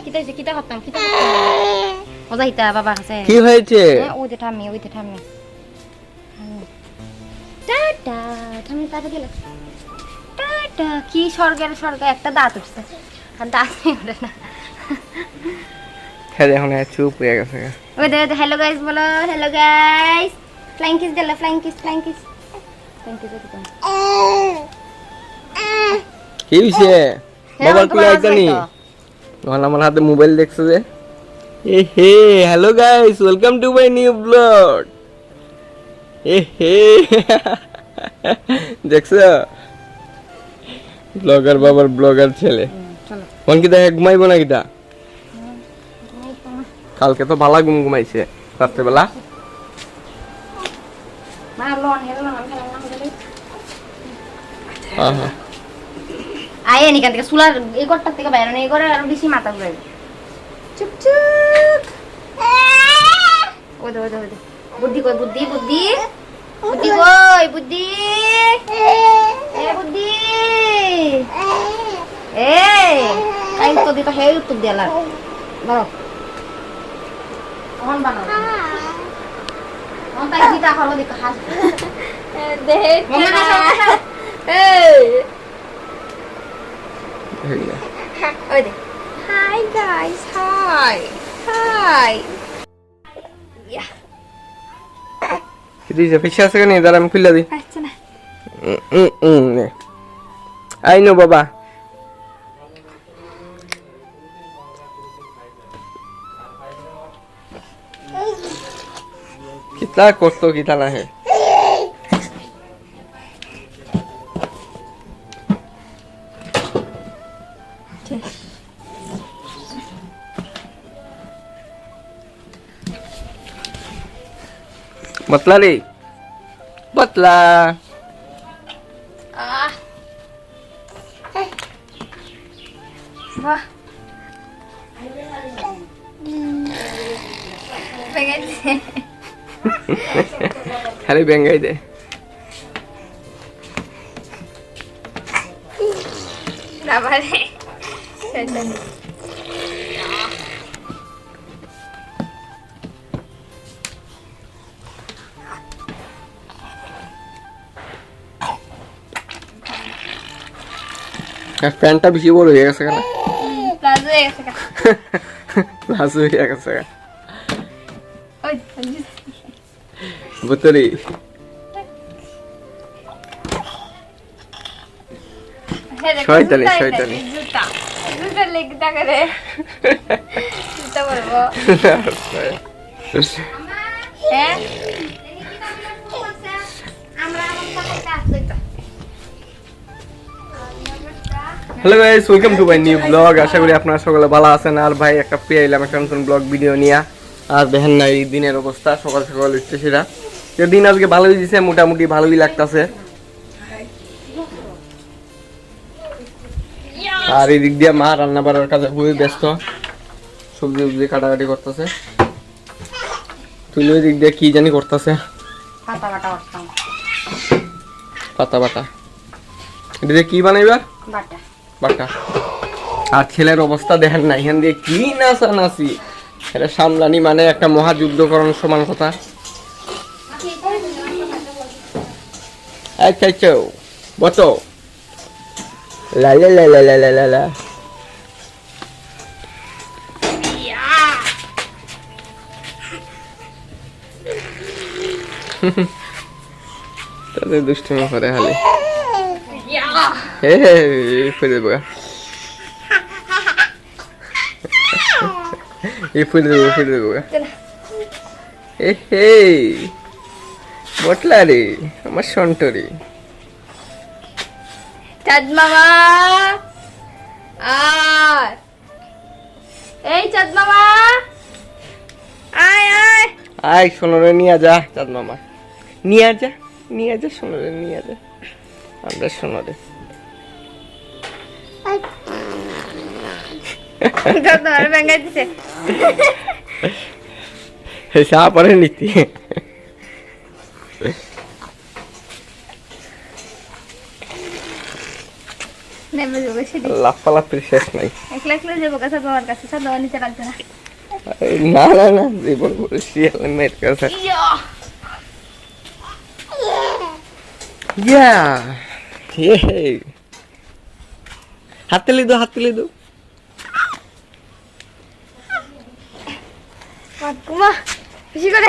কিতা করতাম ওজা হিতা বাবা আছে কি হয়েছে ওই যে ঠাম্মি টাটা ঠাম্মি টাটা দিল টাটা কি স্বর্গের স্বর্গ একটা দাঁত উঠছে আর দাঁত ওঠে না হ্যাঁ এখন চুপ হয়ে গেছে ওই দে হ্যালো গাইস বলো হ্যালো গাইস ফ্লাইং কিস দিল ফ্লাইং কিস কি হইছে মোবাইল খুলে আইতানি তখন আমার হাতে মোবাইল দেখছে যে এ hey hello guys welcome to my new blog এ হে দেখছো ব্লগার বাবার ব্লগার ছেলে চলো কোন কি দেখে ঘুমাইবো না কিটা কালকে তো ভালো ঘুমাইছে রাত্রেবেলা মা লন হেলো না আমি খেলাম না হলে আহা আয়ে নিকান থেকে সুলার এই ঘরটা থেকে বাইরে না এই ঘরে আরো বেশি মাথা ঘুরে চুপ চুপ ওই দে বুদ্ধি কই বুদ্ধি কই বুদ্ধি এ বুদ্ধি এ কাই তো দিতা হে উত্তর দিলা বাবা অন বানাও অন তাই দিতা করো দিতা হাস দেখ এই ওই দে হাই গাইস হাই ইয়া কি যে পিছে আছে কেন দাঁড়া আমি খুলে দিই আচ্ছা না আই নো বাবা कितना করতো কিতা না হে बतला रे बतला वाह pengen खाली बेंगाई दे Kenapa deh? প্যান্টটা বেশি বড় হয়ে গেছে কেন প্লাজো হয়ে গেছে প্লাজো হয়ে গেছে ওই বুতরি শয়তানি জুতা লেগটা করে জুতা বলবো হ্যাঁ hello guys welcome to my new blog আশা করি আপনারা সকলে ভালো আছেন আর ভাই একটা পেয়ে এলাম একটা নতুন ব্লগ ভিডিও নিয়ে আর দেখেন না এই দিনের অবস্থা সকাল সকাল উঠছে সেটা দিন আজকে ভালোই দিছে মোটামুটি ভালোই লাগতেছে আর এই দিক দিয়ে মা রান্না বাড়ার কাজে খুবই ব্যস্ত সবজি কাটাকাটি করতেছে তুই ওই দিক দিয়ে কি জানি করতেছে পাতা বাটা এটা কি বানাইবা বাটা আর ছেলের অবস্থা দেখেন না এখান দিয়ে কি নাচানাচি এটা সামলানি মানে একটা মহাযুদ্ধ করার সমান কথা আচ্ছা বতো লা লা লা লা লা লা লা তাদের দুষ্টুমি করে হালে হে ফুলে বগা ফুলে বগা এ হে বটলা রে আমার সন্টরি চাঁদ মামা আর এই চাঁদ মামা আয় আয় সোনরে নিয়ে যা চাঁদ মামা নিয়ে যা সোনরে নিয়ে যা আমরা সোনরে ধরে ভেঙে দিছে চা পরে নিতি নেমে যাবো সেটি লাফালাফির শেষ নাই। একলা একলা যাবো কাছে বাবার কাছে সব বাবা নিচে রাখবে না এই না না না জীবন বলে শিয়াল মেট কাছে ইয়া হাততালি দাও হাততালি দাও। মা বেশি করে